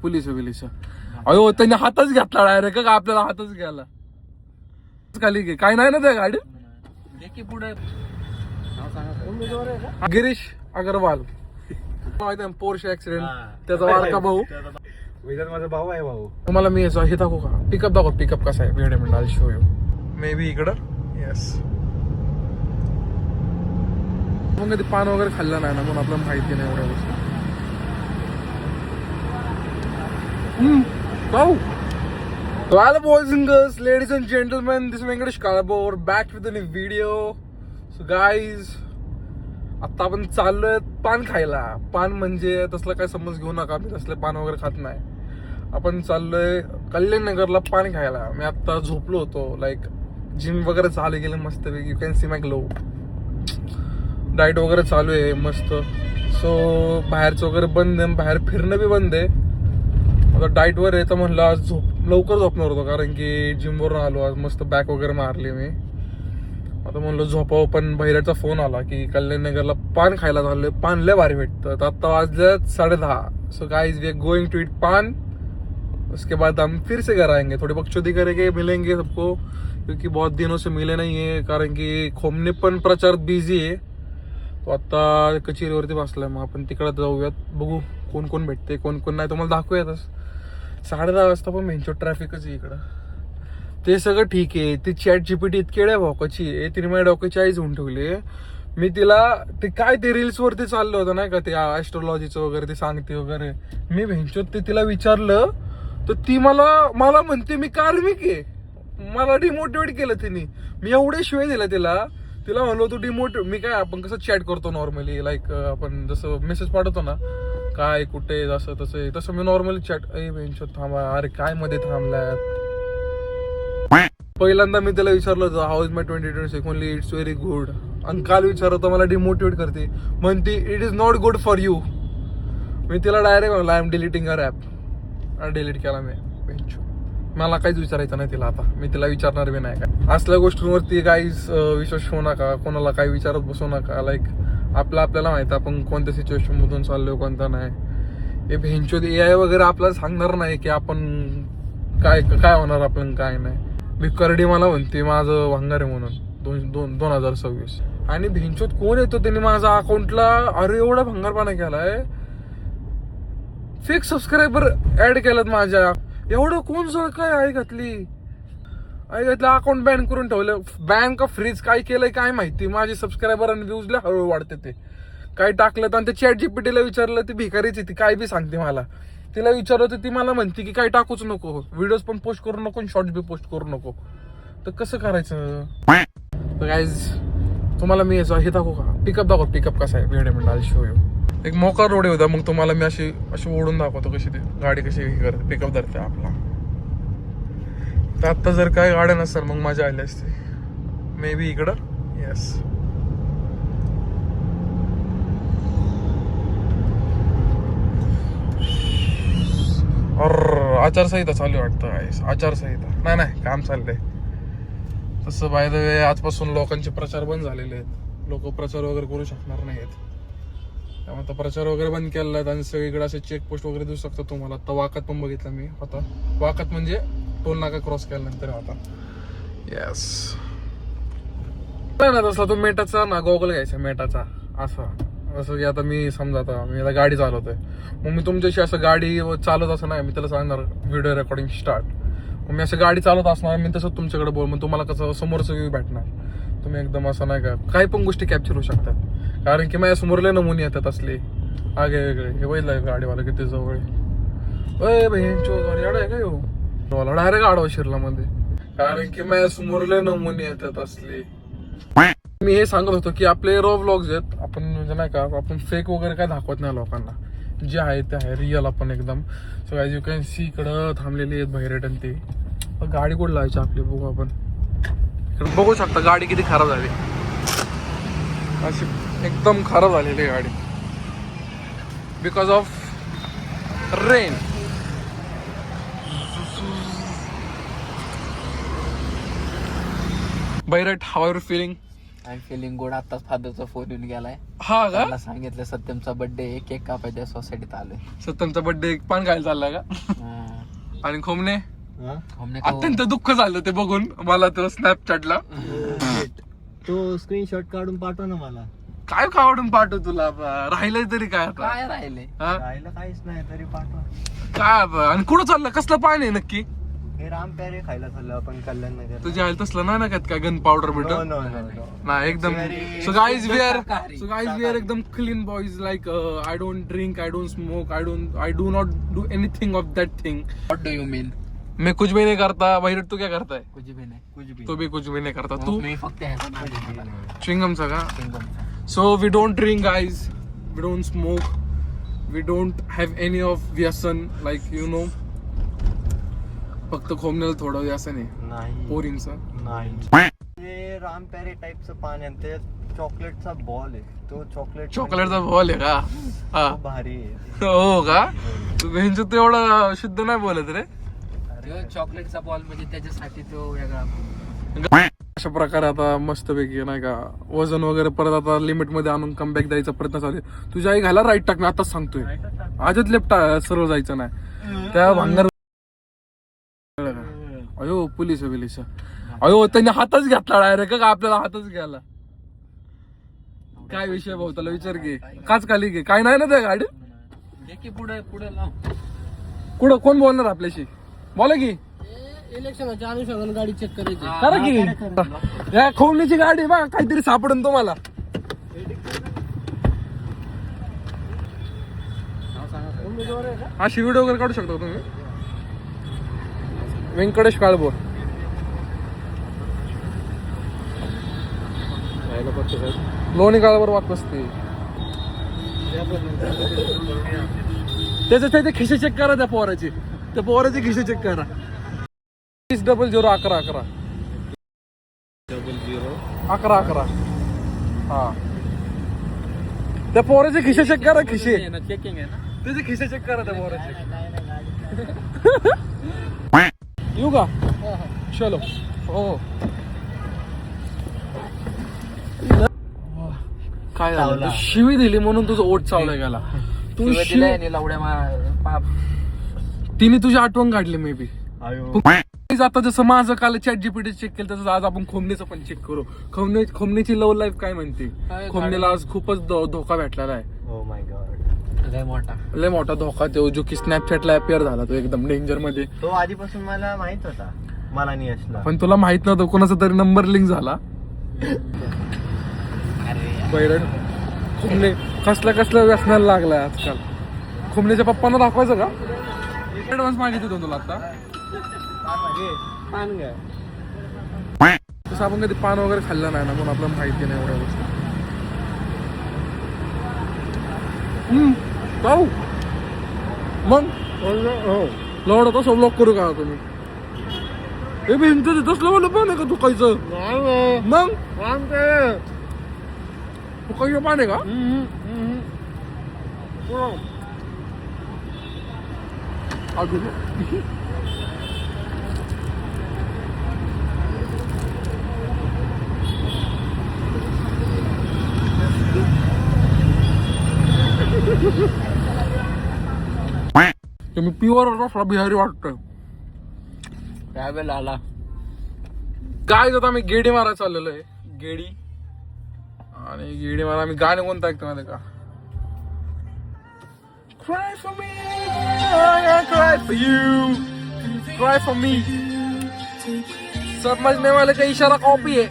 Police अयो त्यांनी हातच घेतला डायरेक्ट का आपल्याला हातच घ्यायला खाली घे काय नाही ना त्या गाडी पुढे गिरीश अग्रवाल माहिती आहे पोर्शे ऍक्सिडेंट त्याचा वारका भाऊ माझा भाऊ आहे भाऊ. तुम्हाला मी हे दाखवू का पिकअप दाखव पिकअप कसा आहे वेळ मिळणार शो यू मे बी इकडं येस मग कधी पान वगैरे खाल्लं नाही ना म्हणून आपल्याला माहिती नाही एवढ्या गोष्टी Hello boys and girls, ladies and gentlemen, this is Venkatesh Kalabor back with a new video. So guys, आता आपण चाललोय पान खायला. पान म्हणजे तसलं काय समज घेऊ नका, मी तसले पान वगैरे खात नाही. आपण चाललोय कल्याणनगरला पान खायला. मी आता झोपलो होतो, लाईक जिम वगैरे चालू गेले मस्त पैकी. You can see my glow. Diet वगैरे चालू आहे मस्त. सो बाहेरचं वगैरे बंद आहे, बाहेर फिरणं बी बंद आहे. आता डाएटवर आहे तर म्हणलं आज लवकर झोपणार होतो कारण की जिमवरून आलो आज मस्त बॅक वगैरे मारली मी. आता म्हणलं झोपावं पण बहिऱ्याचा फोन आला की कल्याणनगरला पान खायला चाललोय. पान लय भारी भेटतं. आता वाजले 10:30. So guys we are going to eat paan. उसके बाद हम फिर से घर आएंगे, थोड़ी बकचोदी करेंगे, मिलेंगे सबको क्योंकि बहुत दिनों से मिले नहीं है कारण की खोमने पण प्रचार बिझी आहे. तो आता कचेरीवरती बसलाय. मग आपण तिकडे जाऊयात, बघू कोण कोण भेटते कोण कोण नाही तुम्हाला दाखवूयातच. 10:30 वाजता पण मेनचो ट्रॅफिकच आहे इकडं. ते सगळं ठीक आहे. ती चॅट जीपीटी इतकी भोकाची आहे, तिने माझ्या डोक्याची आईच होऊन ठेवली. मी तिला ते काय ते रील्स वरती चाललं होतं नाही का ते ऍस्ट्रोलॉजीचं वगैरे ते सांगते वगैरे. मी भेंचो ते तिला विचारलं तर ती मला म्हणते मी कार्मिक आहे. मला डिमोटिवेट केलं तिने. मी एवढे शिवाय दिला तिला म्हणलो तू डिमोटिवेट. मी काय आपण कसं चॅट करतो नॉर्मली लाईक आपण जसं मेसेज पाठवतो ना काय कुठे असं तसं मी नॉर्मली चॅट भेंचो थांबा अरे काय मध्ये थांबलाय. पहिल्यांदा मी त्याला विचारलं होतं how is my 2026 only it's very good. आणि काल विचारलं होतं मला डिमोटिवेट करते म्हणते it is not good for you. मी तिला डायरेक्ट म्हणलं I am deleting our app. Delete केला मी. मला काहीच विचारायचं नाही तिला. आता मी तिला विचारणार बी नाही काय असल्या गोष्टींवरती काहीच विश्वास ठेवू नका. कोणाला काही विचारत बसू नका. लाईक आपल्याला माहिती आपण कोणत्या सिच्युएशन मधून चाललोय कोणता नाही. हे भेंचो AI वगैरे आपल्याला सांगणार नाही की आपण काय होणार आपण काय नाही. भिकारडी मला म्हणते माझं भंगार आहे म्हणून 2026 आणि भेंचोत कोण येतो त्यांनी माझ्या अकाउंटला अरे एवढा भंगारपणा केलाय. फेक सबस्क्रायबर ऍड केलात माझ्या. एवढं कोण सगळं काय आई घातली अकाउंट बॅन करून ठेवलं. बॅन का फ्रीज काय केलंय काय माहिती. माझे सबस्क्रायबर आणि व्ह्यूजला हळूहळू वाढते. ते काय टाकलं आणि ते चॅट जीपीटीला विचारलं ती भिकारीची ती काय बी सांगते मला. तिला विचारलं तर ती मला म्हणते की काय टाकूच नको, व्हिडिओज पण पोस्ट करू नको, शॉर्ट्स बी पोस्ट करू नको. तर कसं करायचं. तर गाईज तुम्हाला मी हे दाखवू का पिकअप दाखव पिकअप कसा आहे वेळ मिळणार शो यू. एक मोका रोड होता मग तुम्हाला मी अशी ओढून दाखवतो कशी ती गाडी कशी करते पिकअप धरते आपला. तर आता जर काय गाड्या नसतात मग मजा आली असते मे बी इकडं. येस आचारसंहिता चालू वाटतं. आचारसंहिता नाही काम चाललंय तसं. बाय द वे आजपासून लोकांचे प्रचार बंद झालेले आहेत. लोक प्रचार वगैरे करू शकणार नाहीत. त्यामुळे आता प्रचार वगैरे बंद केलेला आहे आणि सगळीकडे असे चेकपोस्ट वगैरे दिसू शकतो तुम्हाला. आता वाकात पण बघितलं मी आता. वाकात म्हणजे टोल नाका क्रॉस केल्यानंतर आता. येस ना तसला तो मेटाचा ना गॉगल घ्यायचा मेटाचा असं की आता मी समजा आता मी आता गाडी चालवतोय मग मी तुमच्याशी असं गाडी चालवत असं नाही मी त्याला सांगणार व्हिडिओ रेकॉर्डिंग स्टार्ट. मग मी असं गाडी चालवत असणार मी तसं तुमच्याकडे बोल. मग तुम्हाला कसं समोरचं व्ह्यू भेटणार. तुम्ही एकदम असं नाही का काही पण गोष्टी कॅप्चर होऊ शकतात कारण की माझ्या समोरले नमुने येतात असले आगे वेगळे. हे वैल गाडीवाला किती जवळ आहे का येऊ डायरेक्ट आडवा शिरला मध्ये कारण की माझ्या समोरले नमुने येतात असले. मी हे सांगत होतो की आपले रॉ व्लॉग्स आहेत आपण म्हणजे नाही का आपण फेक वगैरे काय दाखवत नाही लोकांना. जे आहे ते आहे रिअल आपण एकदम. So as you can see इकडं थांबलेली आहेत बहिरेटन ते. गाडी कुठं लावायची आपली बघू आपण. इकडे बघू शकता गाडी किती खराब झाली. अशी एकदम खराब झालेली गाडी बिकॉज ऑफ रेन. बैरट how are you feeling. I am feeling good. आताच फादरचा फोन येऊन गेलाय. हा का? त्याला सांगितलं सत्यमचा बर्थडे केक कापायच्या सोसायटीत आलोय. सत्तमचा बर्थडे पान खायला चाललाय का? आणि खोमने अत्यंत दुःख झालं ते बघून मला तो स्नॅपचॅटला. तो स्क्रीनशॉट काढून पाठव ना मला. काय कावडून पाठव तुला राहिलंय तरी काय आता? काय राहिले हा? राहिलं काहीच नाही तरी पाठव. काय आणि कुठं चाललं? कसलं पान आहे नक्की? हे राम प्यारे खायला चाललो आपण कल्याण नगर. तुझ्या आईल तसलं नाही ना काय गन पावडर भेट नाही एकदम. सो गाईज वी आर एकदम clean boys. Like I don't drink, I don't smoke, I do not do anything of that thing. What do you mean? मैं कुछ भी नहीं करता. वैरट तू क्या करता है? कुछ भी नाही. कुछ भी. तू भी कुछ भी नहीं करता. तू मी फक्त च्युइंगमचा का? So we don't drink, guys. We don't smoke. We don't have any of व्यसन, like you know. फक्त खोमण्याला थोडं व्यसन आहे नाही पोरींचं. नाही. हे राम प्यारे टाइपचं पान आहे ते चॉकलेटचा बॉल आहे. तो चॉकलेटचा बॉल आहे का? हा भारी आहे. हो का? तू भेंचो तू एवढा शुद्ध नाही बोलत रे. चॉकलेटचा बॉल म्हणजे त्याच्यासाठी तो वेगळा. अशा प्रकारे आता मस्तपैकी नाही का वजन वगैरे परत आता लिमिट मध्ये आणून कमबॅक द्यायचा प्रयत्न चालू आहे. तुझ्या आई घाला राईट टाक. मी आताच सांगतोय आजच लेफ्ट सरळ जायचं नाही. त्या भांगर अयो पोलिस अयो त्यांनी हातच घेतला डायरेक्ट का? आपल्याला हातच घ्यायला काय विषय भाऊ? त्याला विचार घे. काच खाली घे. काय नाही ना त्या गाडीत? पुढे पुढे लाव. कुठं कोण बोलणार आपल्याशी? बोला की. इलेक्शनच्या अनुषंगाने गाडी चेक करायची. करा की. या खोवणीची गाडी बा काहीतरी सापडून तुम्हाला. अशी व्हिडिओ वगैरे काढू शकता तुम्ही. व्यंकटेश काळभोर. लोणी काळभोर वाट बसते. त्याचे खिशे चेक करा त्या पोराचे खिशे चेक करा. 00 11 11 11 11. हा त्या पोराचे खिशे चेक करा. खिशे चेकिंग आहे ना. त्याचे खिशे चेक करा त्या पोराचे. येऊ का? चलो. हो काय झालं? तू शिवी दिली म्हणून तुझं ओट चावला गेला. तू तिने तुझी आठवण काढली मे बी. आता जसं माझं काल ChatGPT चेक केलं तसं आज आपण खोमणीचं पण चेक करू. खोमणीची लव्ह लाईफ काय म्हणते? खोमणीला आज खूपच धोका भेटलेला आहे. Oh my God. लय मोठा धोका. तो जो की स्नॅपचॅटला अपिअर झाला तो एकदम डेंजर मध्ये. तो आधीपासून मला माहित होता. मला नाही असला पण तुला माहित नव्हतं. कोणाचा तरी नंबर लिंक झाला. बैरड खोमणे कसल्या व्यसनाला लागलाय आजकाल. खोमणीच्या पप्पांना दाखवायचं का? ऍडव्हान्स मागितलं तुला आता. पान घ्या. तसं आपण कधी पान वगैरे खाल्लं नाही ना म्हणून आपल्याला माहिती नाही एवढ्या गोष्टी. जाऊ मग लवड तसं ब्लॉक करू का तुम्ही? हे भिंत तसलं मला पान आहे का चुकायचं? मग चुकायचं पान आहे का? तुम्ही प्युअर रसला बिहारी वाटतोय. त्यावेळेला आला काय जात आम्ही गेडी मारा चाललेलो आहे. गेडी आणि गेडी मारा. आम्ही गाणे कोणतं ऐकतो माहिती का? Cry for me, I cry for you, cry for me. समझने वाले का इशारा कॉपी है.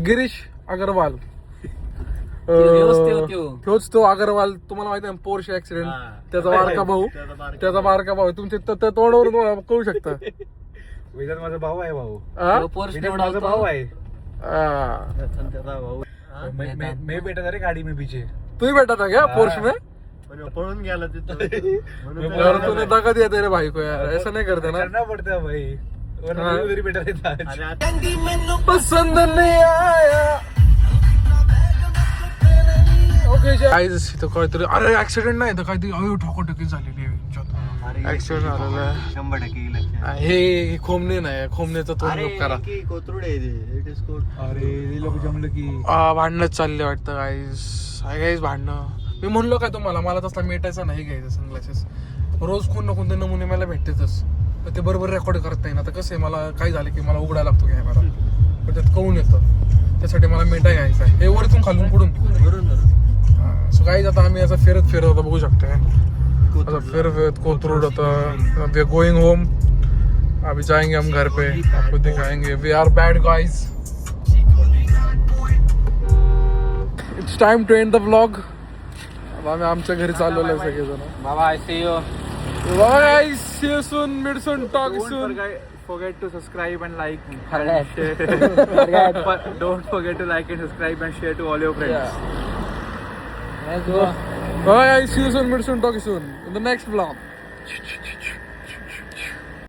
गिरीश अग्रवाल. तोच तो अग्रवाल. तुम्हाला माहिती आहे पोर्शे ऍक्सिडेंट. त्याचा बारका भाऊ. तुमचे तोंडावर कळू शकता. वेदांत माझा भाऊ आहे. भाऊ माझा भाऊ आहे. भाऊ. मैं बेटा रे गाडी में पीछे. तू ही बैठा था क्या पोर्श में? पळून गेला यार तूने धक्का दिया तेरे भाई को यार. ऐसा नहीं करते ना. करना पड़ता है भाई. वरना उधर ही बेटा रहता है. पसंद नहीं आया ओके गाईज इथं काहीतरी अरे ऍक्सिडेंट नाही तर काहीतरी अयो ठोकाठोकी झालेली आहे ऍक्सिडेंट झालेला आहे 100% इलेक्शन. हे खोमणे नाही खोमण्याचं तोंड करा की कोथरूड आहे ते. It is good. अरे लोक जमलं की भांडणच चालले वाटतं गाईज भांडणं. मी म्हणलो काय तुम्हाला मला तसला मेटायचा नाही घ्यायचा सनग्लासेस. रोज कोण ना कोणते नमुने मला भेटतेच तर ते बरोबर रेकॉर्ड करत नाही ना. आता कसं आहे मला काय झालं की मला उघडायला लागतो कॅमेरा पण त्यात कळून येतं त्यासाठी मला मेटा घ्यायचा आहे. हे वरतून खालून पुढून सो गाईज आता आम्ही असं फिरत आता बघू शकतोय आता फिरत कोथरूड होता वी आर गोइंग होम. अभी जाएंगे हम घर पे आपको दिखाएंगे. We are bad guys. It's time to end the vlog. अब आम्ही आमच्या घरी चाललेलो आहे सगळेजण. बाबा I see you. Bye see you soon meet soon talk soon. forget to subscribe and like Forget. but don't forget to like and subscribe and share to all your friends. Let's go. Bye. See you soon. Meet soon. Talk soon in the next vlog.